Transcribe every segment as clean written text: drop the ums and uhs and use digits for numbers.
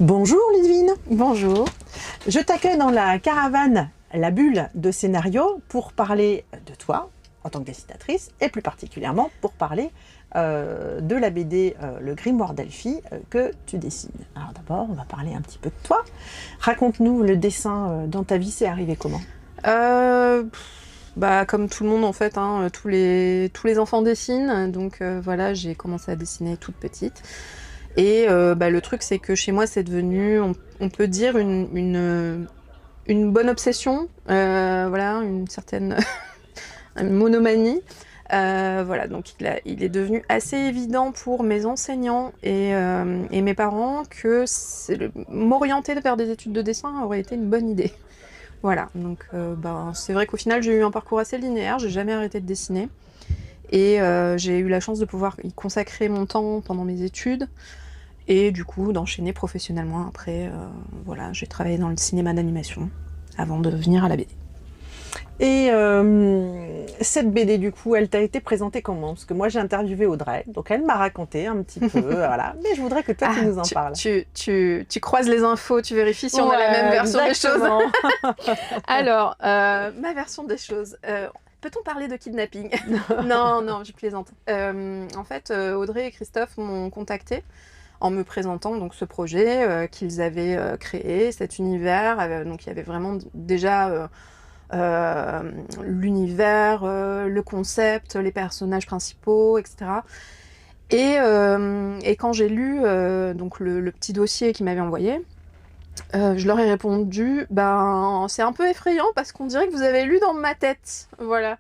Bonjour Ludivine. Bonjour. Je t'accueille dans la caravane La Bulle de Scénario pour parler de toi en tant que dessinatrice et plus particulièrement pour parler de la BD Le Grimoire d'Elphie que tu dessines. Alors d'abord, on va parler un petit peu de toi. Raconte-nous le dessin dans ta vie, c'est arrivé comment? Comme tout le monde en fait, hein, tous les enfants dessinent, donc voilà, j'ai commencé à dessiner toute petite. Et le truc c'est que chez moi c'est devenu, on peut dire, une bonne obsession, voilà, une certaine une monomanie. Voilà, donc il est devenu assez évident pour mes enseignants et mes parents que m'orienter vers des études de dessin aurait été une bonne idée. Voilà, donc c'est vrai qu'au final j'ai eu un parcours assez linéaire, j'ai jamais arrêté de dessiner et j'ai eu la chance de pouvoir y consacrer mon temps pendant mes études et du coup d'enchaîner professionnellement après. Voilà, j'ai travaillé dans le cinéma d'animation avant de venir à la BD. Et cette BD, du coup, elle t'a été présentée comment? Parce que moi, j'ai interviewé Audrey, donc elle m'a raconté un petit peu, voilà. Mais je voudrais que toi, tu nous en parles. Tu croises les infos, tu vérifies si on a la même version exactement. des choses. Alors, ma version des choses. Peut-on parler de kidnapping? Non, je plaisante. En fait, Audrey et Christophe m'ont contactée en me présentant donc ce projet qu'ils avaient créé, cet univers. Donc il y avait vraiment déjà l'univers, le concept, les personnages principaux, etc. Et quand j'ai lu donc le petit dossier qu'ils m'avaient envoyé, je leur ai répondu, c'est un peu effrayant parce qu'on dirait que vous avez lu dans ma tête. Voilà.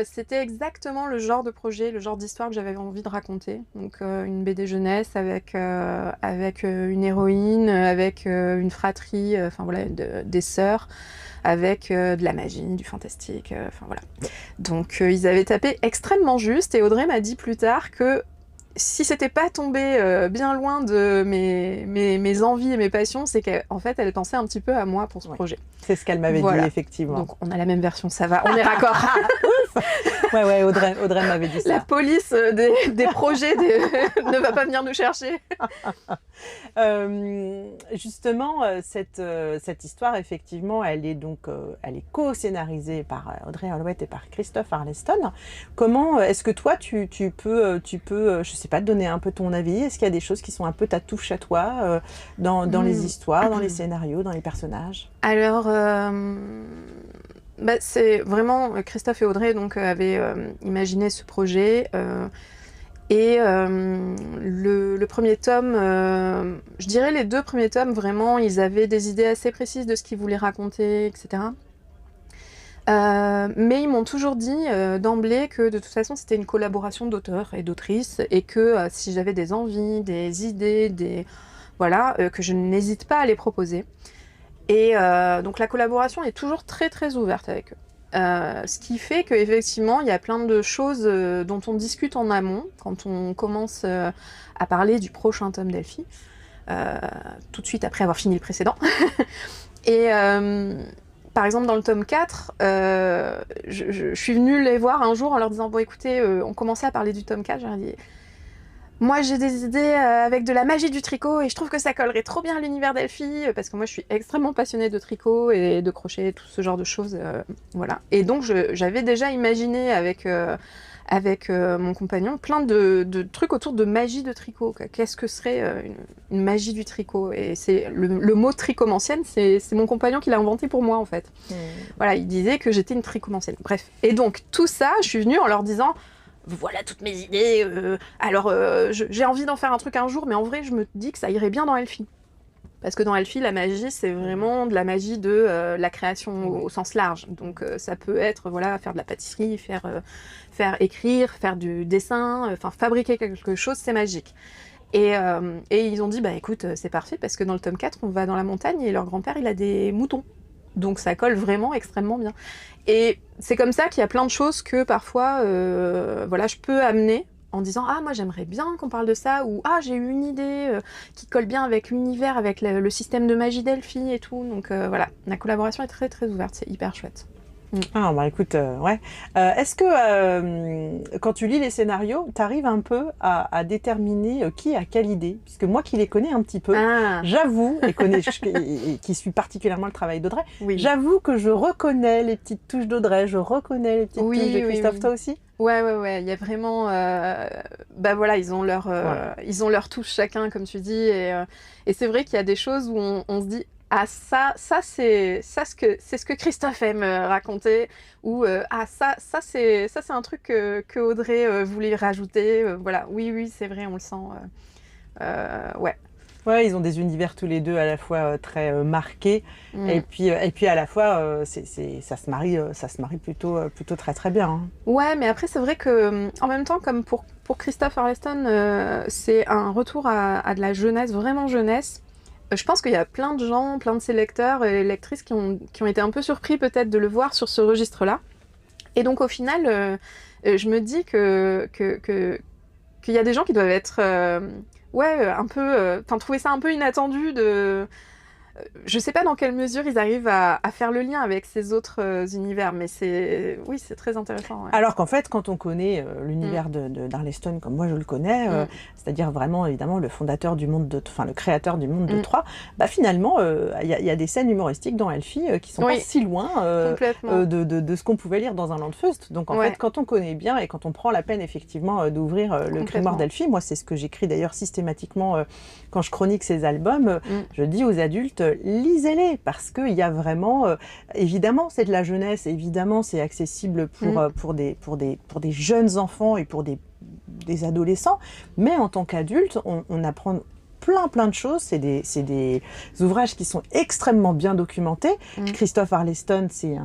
C'était exactement le genre de projet, le genre d'histoire que j'avais envie de raconter. Donc une BD jeunesse avec une héroïne, avec une fratrie, des sœurs, avec de la magie, du fantastique, voilà. Donc ils avaient tapé extrêmement juste et Audrey m'a dit plus tard que si c'était pas tombé bien loin de mes envies et mes passions, c'est qu'en fait elle pensait un petit peu à moi pour ce projet. C'est ce qu'elle m'avait dit, effectivement. Donc on a la même version, ça va, on est raccord. Ouais, Audrey m'avait dit ça. La police des projets ne va pas venir nous chercher. Justement, cette histoire, effectivement, elle est co-scénarisée par Audrey Alouette et par Christophe Arleston. Comment est-ce que toi, tu peux, je sais pas, te donner un peu ton avis? Est-ce qu'il y a des choses qui sont un peu ta touche à toi dans les histoires, dans les scénarios, dans les personnages? Alors, c'est vraiment Christophe et Audrey donc avaient imaginé ce projet. Et le premier tome, je dirais les deux premiers tomes, vraiment, ils avaient des idées assez précises de ce qu'ils voulaient raconter, etc. Mais ils m'ont toujours dit d'emblée que de toute façon c'était une collaboration d'auteurs et d'autrices et que si j'avais des envies, des idées, que je n'hésite pas à les proposer. Et donc la collaboration est toujours très très ouverte avec eux. Ce qui fait qu'effectivement, il y a plein de choses dont on discute en amont quand on commence à parler du prochain tome d'Elphie, tout de suite après avoir fini le précédent. Et par exemple, dans le tome 4, je suis venue les voir un jour en leur disant « Bon, écoutez, on commençait à parler du tome 4, j'ai dit « Moi, j'ai des idées avec de la magie du tricot et je trouve que ça collerait trop bien à l'univers d'Elphie parce que moi, je suis extrêmement passionnée de tricot et de crochet, tout ce genre de choses. Voilà. Et donc, j'avais déjà imaginé avec mon compagnon plein de trucs autour de magie de tricot. Qu'est-ce que serait une magie du tricot? Et c'est le mot tricomancienne, c'est mon compagnon qui l'a inventé pour moi, en fait. Voilà, il disait que j'étais une tricomancienne. Bref. Et donc, tout ça, je suis venue en leur disant... Voilà toutes mes idées, j'ai envie d'en faire un truc un jour, mais en vrai, je me dis que ça irait bien dans Elphie. Parce que dans Elphie, la magie, c'est vraiment de la magie de la création au sens large. Donc ça peut être, faire de la pâtisserie, faire écrire, faire du dessin, fabriquer quelque chose, c'est magique. Et ils ont dit, écoute, c'est parfait, parce que dans le tome 4, on va dans la montagne et leur grand-père, il a des moutons. Donc ça colle vraiment extrêmement bien. Et c'est comme ça qu'il y a plein de choses que parfois, je peux amener en disant « Ah, moi j'aimerais bien qu'on parle de ça » ou « Ah, j'ai eu une idée qui colle bien avec l'univers, avec le système de magie d'Elphie et tout. » Donc la collaboration est très très ouverte, c'est hyper chouette. Ah, bah écoute, ouais. Est-ce que quand tu lis les scénarios, tu arrives un peu à déterminer qui a quelle idée? Puisque moi qui les connais un petit peu, Ah, j'avoue, et qui suis particulièrement le travail d'Audrey, oui. j'avoue que je reconnais les petites touches d'Audrey, je reconnais les petites touches de Oui, oui, Christophe, oui. toi aussi? Ouais. Il y a vraiment, bah voilà, Voilà. ils ont leur touche chacun, comme tu dis, et c'est vrai qu'il y a des choses où on se dit, ah c'est ce que Christophe aime raconter, ou ah ça c'est un truc que Audrey voulait rajouter, voilà. Oui, c'est vrai, on le sent. Ouais. Ouais, ils ont des univers tous les deux à la fois très marqués Mm. et puis à la fois ça se marie plutôt, plutôt très très bien, hein. Ouais, mais après, c'est vrai que, en même temps, comme pour Christophe Arleston, c'est un retour à de la jeunesse, vraiment jeunesse. Je pense qu'il y a plein de gens, plein de ses lecteurs et lectrices qui ont été un peu surpris peut-être de le voir sur ce registre-là. Et donc, au final, je me dis qu'il y a des gens qui doivent être, ouais, un peu, enfin, trouver ça un peu inattendu de. Je sais pas dans quelle mesure ils arrivent à faire le lien avec ces autres univers, mais oui, c'est très intéressant. Ouais. Alors qu'en fait, quand on connaît Mm, l'univers d'Arleston comme moi je le connais, mm, c'est-à-dire vraiment évidemment le fondateur du monde enfin le créateur du monde de mm. Troie, bah finalement il y a des scènes humoristiques dans Elfie qui sont pas Oui, si loin complètement. de ce qu'on pouvait lire dans un Landfeust. Donc en Ouais, fait, quand on connaît bien et quand on prend la peine effectivement d'ouvrir le grimoire complètement. d'Elfie, moi c'est ce que j'écris d'ailleurs systématiquement quand je chronique ces albums, Mm, je dis aux adultes lisez-les parce qu'il y a vraiment évidemment c'est de la jeunesse, évidemment c'est accessible mm, pour des jeunes enfants et pour des adolescents, mais en tant qu'adulte, on apprend plein de choses. C'est des ouvrages qui sont extrêmement bien documentés. mm, Christophe Arleston, c'est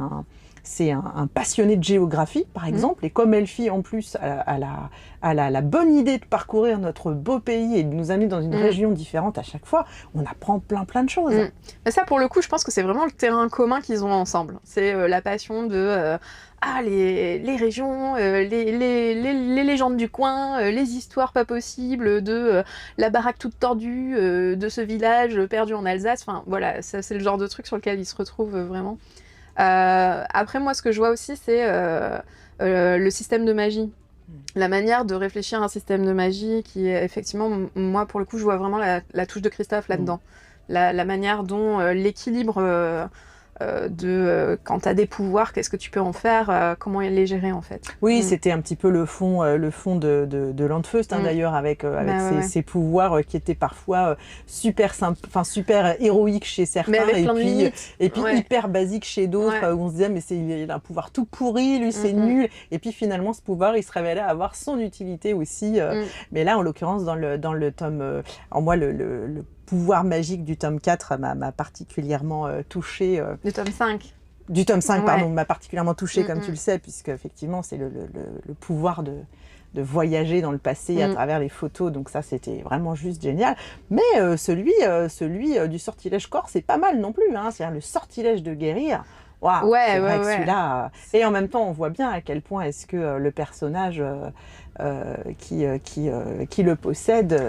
un passionné de géographie, par mm, exemple, et comme Elfie, en plus, a la bonne idée de parcourir notre beau pays et de nous amener dans une mm, région différente à chaque fois, on apprend plein de choses. mm. Mais ça, pour le coup, je pense que c'est vraiment le terrain commun qu'ils ont ensemble. C'est la passion de les régions, les légendes du coin, les histoires pas possibles de la baraque toute tordue de ce village perdu en Alsace. Enfin, voilà, ça, c'est le genre de truc sur lequel ils se retrouvent vraiment. Après, moi, ce que je vois aussi, c'est le système de magie. La manière de réfléchir à un système de magie qui est effectivement, moi, pour le coup, je vois vraiment la touche de Christophe Mm. là-dedans. La manière dont l'équilibre quand tu as des pouvoirs, qu'est-ce que tu peux en faire, comment les gérer en fait. Oui, Mm. c'était un petit peu le fond de Landfeust, hein, Mm. d'ailleurs, avec Bah, ouais. ses pouvoirs qui étaient parfois super super héroïques chez Mais certains, avec plein de limites. et puis Ouais. hyper basiques chez d'autres, Ouais. où on se disait, mais il a un pouvoir tout pourri, lui c'est Mm, nul. Et puis finalement, ce pouvoir, il se révélait avoir son utilité aussi. mm, mm. Mais là, en l'occurrence, dans le tome. Alors moi, le pouvoir magique du tome 4 m'a particulièrement touchée. Le tome 5. Du tome 5, Ouais. pardon, m'a particulièrement touchée, comme tu Mm, le sais, puisque effectivement, c'est le pouvoir de voyager dans le passé à mm. travers les photos. Donc ça, c'était vraiment juste génial. Mais celui du sortilège corps, c'est pas mal non plus, hein. C'est-à-dire le sortilège de guérir. Waouh, Ouais, c'est vrai ouais, que ouais. celui-là... et en même temps, on voit bien à quel point est-ce que le personnage qui le possède...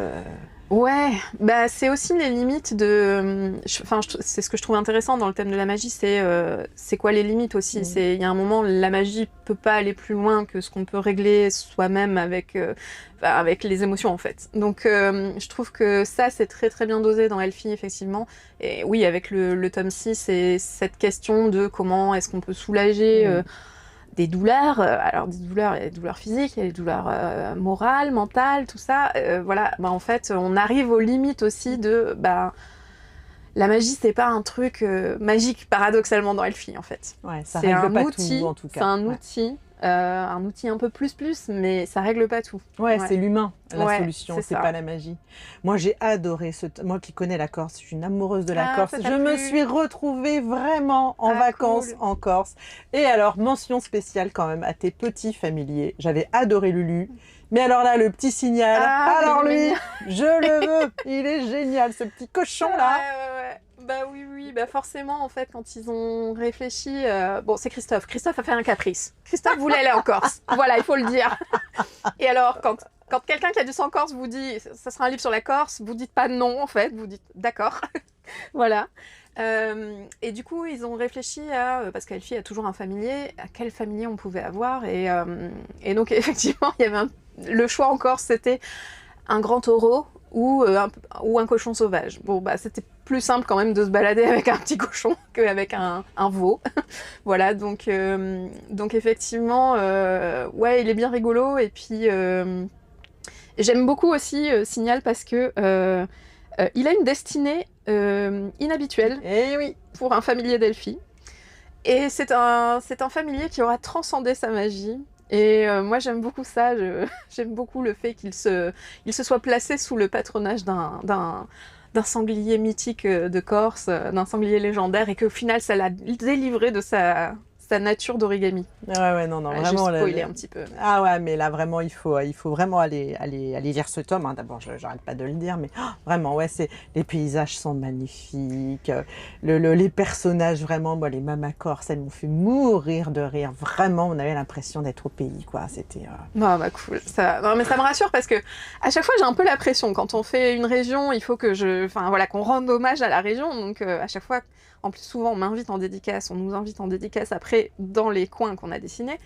Ouais, bah c'est aussi les limites de. Enfin, c'est ce que je trouve intéressant dans le thème de la magie, c'est quoi les limites aussi. Mm. Il y a un moment, la magie peut pas aller plus loin que ce qu'on peut régler soi-même avec les émotions en fait. Donc, je trouve que ça c'est très très bien dosé dans Elfie effectivement. Et oui, avec le tome 6, c'est cette question de comment est-ce qu'on peut soulager. Des douleurs, alors des douleurs, il y a des douleurs physiques, il y a des douleurs morales, mentales, tout ça. Voilà, bah, en fait, on arrive aux limites aussi de, bah, la magie, c'est pas un truc magique paradoxalement dans Elfie en fait. Ouais, ça C'est règle un pas outil, tout, en tout cas. c'est Ouais. un outil un peu plus, mais ça règle pas tout. Ouais, Ouais. c'est l'humain, la Ouais, solution, c'est c'est ça. pas la magie. Moi, j'ai adoré moi qui connais la Corse, je suis une amoureuse de la Ah, Corse. ça Je t'a me plu? suis retrouvée vraiment en Ah, vacances cool. en Corse. Et alors, mention spéciale quand même à tes petits familiers. J'avais adoré Lulu. Mais alors là, le petit signal, Ah, alors il est lui, mignon. je le veux. Il est génial, ce petit cochon là. Ouais. Bah oui, bah forcément, en fait, quand ils ont réfléchi... Bon, c'est Christophe. Christophe a fait un caprice. Christophe voulait aller en Corse. Voilà, il faut le dire. Et alors, quand quelqu'un qui a du sang en Corse vous dit « ça sera un livre sur la Corse », vous dites pas non, en fait. Vous dites « d'accord ». Voilà. Et du coup, ils ont réfléchi parce qu'Elfie a toujours un familier, à quel familier on pouvait avoir. Et donc, effectivement, il y avait le choix encore, c'était un grand taureau ou un cochon sauvage. Bon, bah, c'était plus simple quand même de se balader avec un petit cochon qu'avec un veau. Voilà, donc effectivement, ouais, il est bien rigolo. Et puis, j'aime beaucoup aussi Signal parce que il a une destinée inhabituelle pour un familier d'Elfie. Et c'est un familier qui aura transcendé sa magie. Et moi, j'aime beaucoup ça. J'aime beaucoup le fait qu'il se soit placé sous le patronage d'un sanglier mythique de Corse, d'un sanglier légendaire, et qu'au final, ça l'a délivré de sa nature d'origami. Ouais, non, vraiment. J'ai spoilé un petit peu. Ah ouais, mais là, vraiment, il faut vraiment aller lire ce tome. Hein. D'abord, j'arrête pas de le dire, mais vraiment, ouais, les paysages sont magnifiques. Les personnages, vraiment, les mamas corses, elles m'ont fait mourir de rire. Vraiment, on avait l'impression d'être au pays, quoi. C'était... Non, bah cool. Non, mais ça me rassure parce que à chaque fois, j'ai un peu la pression. Quand on fait une région, il faut que qu'on rende hommage à la région. Donc, à chaque fois... En plus, souvent, on m'invite en dédicace, on nous invite en dédicace après dans les coins qu'on a dessinés.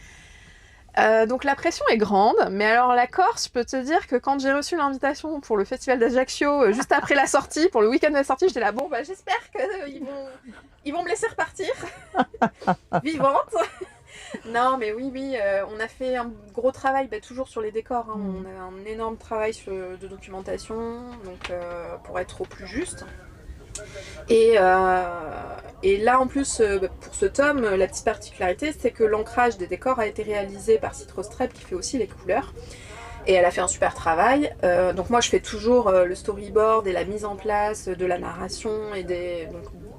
Donc la pression est grande, mais alors la Corse, je peux te dire que quand j'ai reçu l'invitation pour le festival d'Ajaccio, juste après la sortie, pour le week-end de la sortie, j'étais là, bon, bah j'espère qu'ils vont me laisser repartir, vivante. Non, mais oui, on a fait un gros travail, toujours sur les décors. Hein. On a un énorme travail de documentation, donc pour être au plus juste. Et là en plus pour ce tome, la petite particularité c'est que l'ancrage des décors a été réalisé par Citrostrep qui fait aussi les couleurs et elle a fait un super travail. Donc moi je fais toujours le storyboard et la mise en place de la narration et des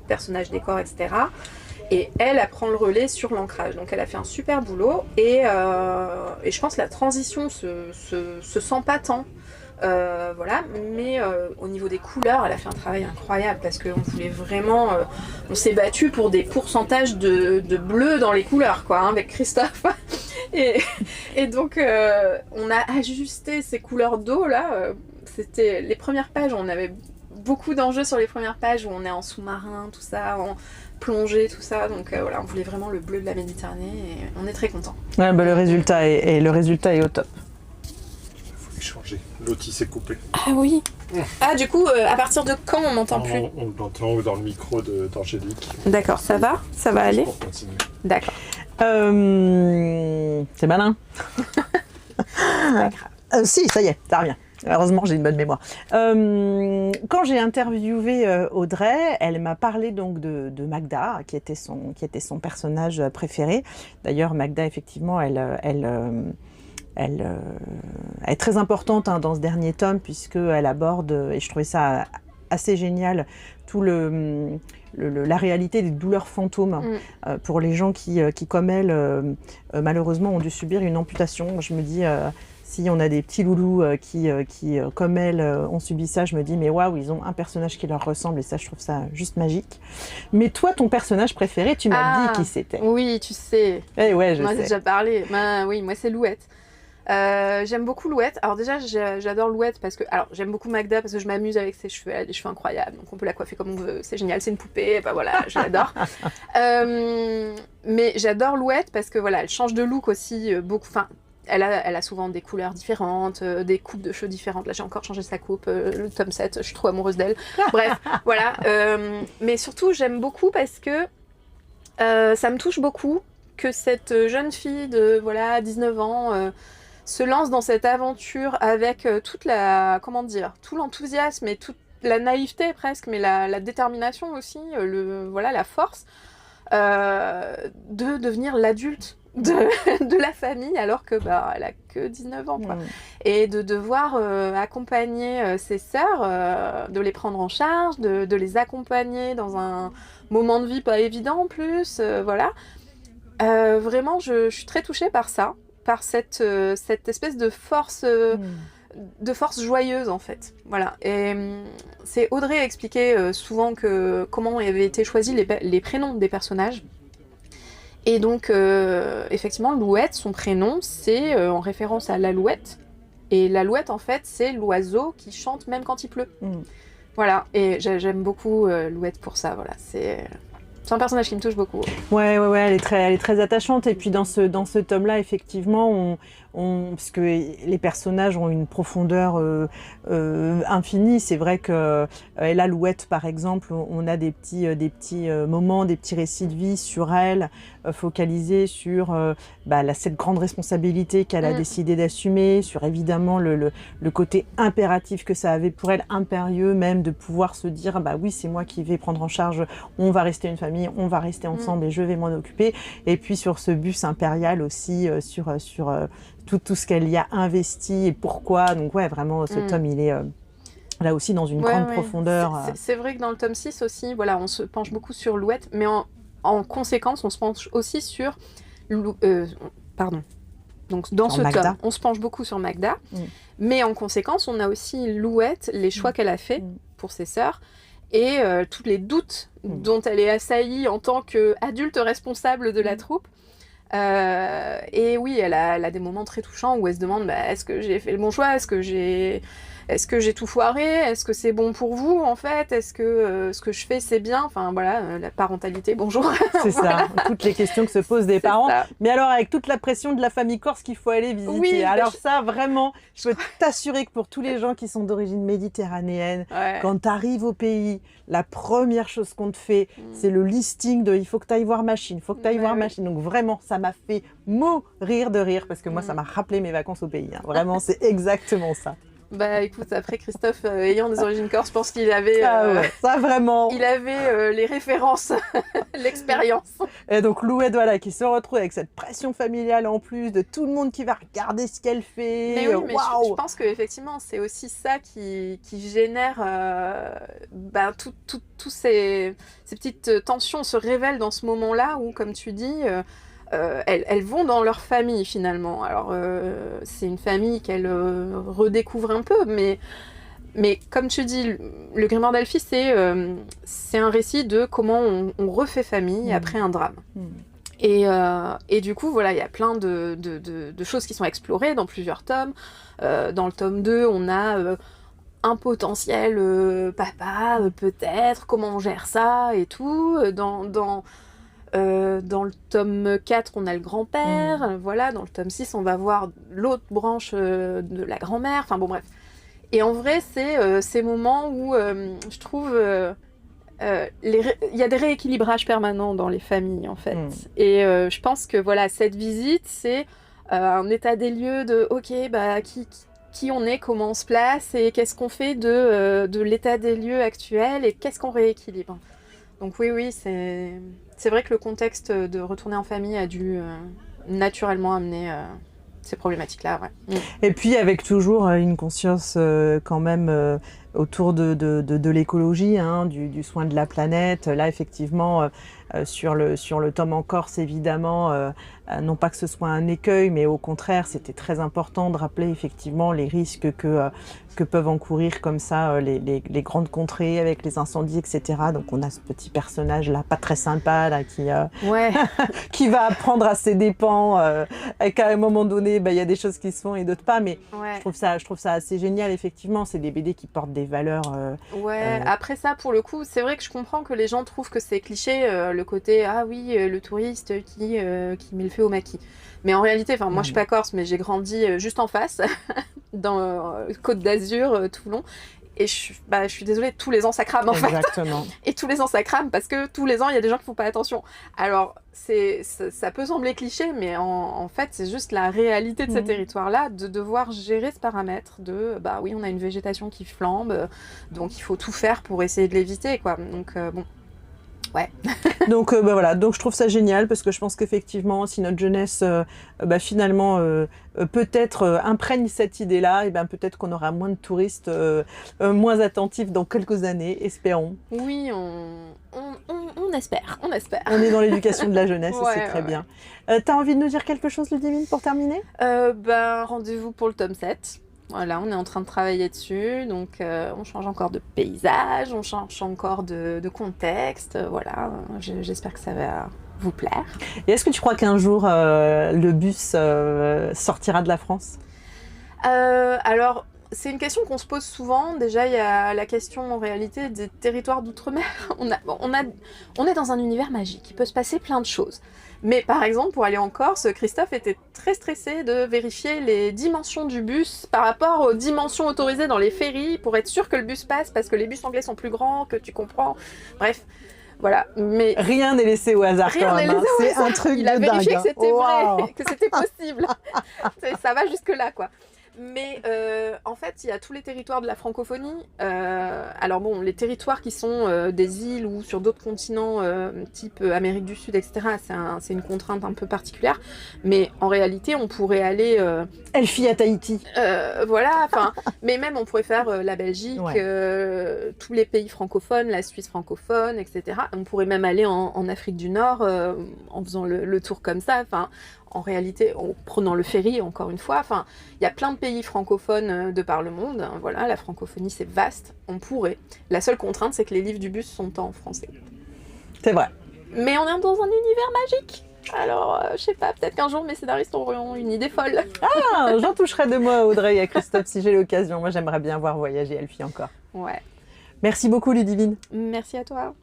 personnages, décors, etc. Et elle prend le relais sur l'ancrage, donc elle a fait un super boulot et je pense que la transition se sent pas tant. Voilà, mais au niveau des couleurs, elle a fait un travail incroyable parce qu'on voulait vraiment, on s'est battu pour des pourcentages de bleu dans les couleurs, quoi, hein, avec Christophe. Et donc, on a ajusté ces couleurs d'eau là. C'était les premières pages, on avait beaucoup d'enjeux sur les premières pages où on est en sous-marin, tout ça, en plongée, tout ça. Donc voilà, on voulait vraiment le bleu de la Méditerranée et on est très contents. Ouais, le résultat est au top. Changer. L'autre il s'est coupé. Ah oui. Ah du coup, à partir de quand on n'entend plus? On l'entend dans le micro d'Angélique. D'accord, ça va aller? Pour continuer. D'accord. C'est malin. Pas grave. Si, ça y est, ça revient. Heureusement, j'ai une bonne mémoire. Quand j'ai interviewé Audrey, elle m'a parlé donc de Magda, qui était son personnage préféré. D'ailleurs, Magda, effectivement, elle est très importante dans ce dernier tome puisqu'elle aborde, et je trouvais ça assez génial, tout la réalité des douleurs fantômes pour les gens qui comme elle, malheureusement, ont dû subir une amputation. Je me dis, si on a des petits loulous qui comme elle, ont subi ça, je me dis, mais waouh, ils ont un personnage qui leur ressemble et ça, je trouve ça juste magique. Mais toi, ton personnage préféré, tu m'as dit qui c'était. Oui, tu sais. Eh ouais, je sais. Moi, j'ai déjà parlé. Oui, moi, c'est Louette. J'aime beaucoup Louette. Alors déjà, j'adore Louette parce que... Alors, j'aime beaucoup Magda parce que je m'amuse avec ses cheveux. Elle a des cheveux incroyables, donc on peut la coiffer comme on veut. C'est génial, c'est une poupée. Bah voilà, je l'adore. Mais j'adore Louette parce que voilà, elle change de look aussi beaucoup. Enfin, elle a souvent des couleurs différentes, des coupes de cheveux différentes. Là, j'ai encore changé sa coupe. Le tome 7, je suis trop amoureuse d'elle. Bref, voilà. Mais surtout, j'aime beaucoup parce que ça me touche beaucoup que cette jeune fille de 19 ans... se lance dans cette aventure avec tout l'enthousiasme et toute la naïveté presque, mais la détermination aussi, la force de devenir l'adulte de la famille alors que elle a que 19 ans quoi. Et de devoir accompagner ses sœurs, de les prendre en charge, de les accompagner dans un moment de vie pas évident en plus, voilà. Vraiment je suis très touchée par ça, par cette espèce de force joyeuse en fait. Voilà. Et c'est Audrey a expliqué souvent comment avaient été choisis les prénoms des personnages. Et donc effectivement Louette, son prénom, c'est en référence à l'alouette. Et l'alouette en fait c'est l'oiseau qui chante même quand il pleut. Voilà, et j'aime beaucoup Louette pour ça, voilà, c'est un personnage qui me touche beaucoup. Ouais, elle est très attachante. Et puis dans ce tome-là, effectivement, parce que les personnages ont une profondeur infinie. C'est vrai que là, Louette, par exemple, on a des petits moments, des petits récits de vie sur elle, focalisés sur cette grande responsabilité qu'elle a décidé d'assumer, sur évidemment le côté impératif que ça avait pour elle, impérieux même, de pouvoir se dire oui, c'est moi qui vais prendre en charge, on va rester une famille, on va rester ensemble et je vais m'en occuper. Et puis sur ce bus impérial aussi, sur tout ce qu'elle y a investi et pourquoi. Donc ouais, vraiment, ce tome, il est là aussi dans une grande profondeur. C'est vrai que dans le tome 6 aussi, voilà, on se penche beaucoup sur Louette, mais en conséquence, on se penche aussi sur... pardon. Donc dans ce tome, on se penche beaucoup sur Magda, mais en conséquence, on a aussi Louette, les choix qu'elle a fait pour ses sœurs, et tous les doutes dont elle est assaillie en tant qu'adulte responsable de la troupe. Et oui, elle a des moments très touchants où elle se demande est-ce que j'ai fait le bon choix, est-ce que j'ai tout foiré, est-ce que c'est bon pour vous en fait, est-ce que ce que je fais c'est bien, enfin voilà, la parentalité, bonjour. C'est voilà. Ça, toutes les questions que se posent des parents, mais alors avec toute la pression de la famille corse qu'il faut aller visiter. Oui, alors ça vraiment, je peux t'assurer que pour tous les gens qui sont d'origine méditerranéenne, quand tu arrives au pays, la première chose qu'on te fait, c'est le listing de il faut que tu ailles voir machine, il faut que tu ailles voir machine. Donc vraiment, ça m'a fait mourir de rire parce que moi, ça m'a rappelé mes vacances au pays. Hein. Vraiment, c'est exactement ça. Bah écoute, après Christophe ayant des origines corse, je pense qu'il avait ça vraiment. Il avait les références, l'expérience. Et donc Louette, voilà, qui se retrouve avec cette pression familiale en plus de tout le monde qui va regarder ce qu'elle fait. Mais oui, mais je pense qu'effectivement, c'est aussi ça qui génère tous ces petites tensions se révèlent dans ce moment-là où, comme tu dis, elles vont dans leur famille finalement. Alors c'est une famille qu'elles redécouvrent un peu, mais comme tu dis, le Grimoire d'Elphie, c'est un récit de comment on refait famille après un drame. Et du coup, voilà, il y a plein de choses qui sont explorées dans plusieurs tomes. Dans le tome 2, on a un potentiel papa, peut-être, comment on gère ça et tout. Dans le tome 4, on a le grand-père. Voilà, dans le tome 6, on va voir l'autre branche de la grand-mère. Enfin bon, bref. Et en vrai, c'est ces moments où je trouve il y a des rééquilibrages permanents dans les familles, en fait. Et je pense que voilà, cette visite, c'est un état des lieux de OK, qui on est, comment on se place et qu'est-ce qu'on fait de l'état des lieux actuel et qu'est-ce qu'on rééquilibre. Donc oui, c'est vrai que le contexte de retourner en famille a dû naturellement amener ces problématiques-là. Ouais. Et puis avec toujours une conscience quand même autour de l'écologie, hein, du soin de la planète. Là, effectivement, sur le tome en Corse, évidemment, non pas que ce soit un écueil, mais au contraire, c'était très important de rappeler effectivement les risques que peuvent encourir comme ça les grandes contrées avec les incendies, etc. Donc on a ce petit personnage-là, pas très sympa, là, qui va apprendre à ses dépens qu'à un moment donné, il y a des choses qui se font et d'autres pas. Mais je trouve ça assez génial, effectivement. C'est des BD qui portent des valeurs. Après ça, pour le coup, c'est vrai que je comprends que les gens trouvent que c'est cliché, le côté ah oui, le touriste qui met le feu au maquis. Mais en réalité, moi je suis pas corse, mais j'ai grandi juste en face, dans Côte d'Azur, Toulon. Et je suis désolée, tous les ans ça crame en fait. Et tous les ans ça crame parce que tous les ans il y a des gens qui font pas attention. Alors ça peut sembler cliché, mais en fait c'est juste la réalité de ces territoires-là, de devoir gérer ce paramètre de oui, on a une végétation qui flambe, donc il faut tout faire pour essayer de l'éviter, quoi. Donc bon. Ouais. Donc voilà, donc je trouve ça génial parce que je pense qu'effectivement, si notre jeunesse finalement peut-être imprègne cette idée-là, et peut-être qu'on aura moins de touristes moins attentifs dans quelques années, espérons. Oui, on espère, on espère. On est dans l'éducation de la jeunesse, c'est très bien. T'as envie de nous dire quelque chose, Ludivine, pour terminer ? Rendez-vous pour le tome 7. Voilà, on est en train de travailler dessus, donc on change encore de paysage, on change encore de contexte, voilà, j'espère que ça va vous plaire. Et est-ce que tu crois qu'un jour le bus sortira de la France ? Alors, c'est une question qu'on se pose souvent. Déjà, il y a la question en réalité des territoires d'outre-mer. On est dans un univers magique, il peut se passer plein de choses. Mais par exemple, pour aller en Corse, Christophe était très stressé de vérifier les dimensions du bus par rapport aux dimensions autorisées dans les ferries pour être sûr que le bus passe, parce que les bus anglais sont plus grands, que tu comprends. Bref, voilà. Mais rien n'est laissé au hasard quand même. C'est un truc de dingue. Il a vérifié que c'était vrai, que c'était possible. Ça va jusque-là, quoi. Mais en fait, il y a tous les territoires de la francophonie. Alors bon, les territoires qui sont des îles ou sur d'autres continents, type Amérique du Sud, etc., c'est une contrainte un peu particulière. Mais en réalité, on pourrait aller... Elfie à Tahiti. Voilà, enfin... mais même, on pourrait faire la Belgique, tous les pays francophones, la Suisse francophone, etc. On pourrait même aller en Afrique du Nord en faisant le tour comme ça, enfin... En réalité, en prenant le ferry, encore une fois, enfin, il y a plein de pays francophones de par le monde. Voilà, la francophonie, c'est vaste. On pourrait. La seule contrainte, c'est que les livres du bus sont en français. C'est vrai. Mais on est dans un univers magique. Alors, je sais pas, peut-être qu'un jour mes scénaristes auront une idée folle. Ah, j'en toucherai de moi à Audrey et à Christophe si j'ai l'occasion. Moi, j'aimerais bien voir voyager Elfie encore. Ouais. Merci beaucoup, Ludivine. Merci à toi.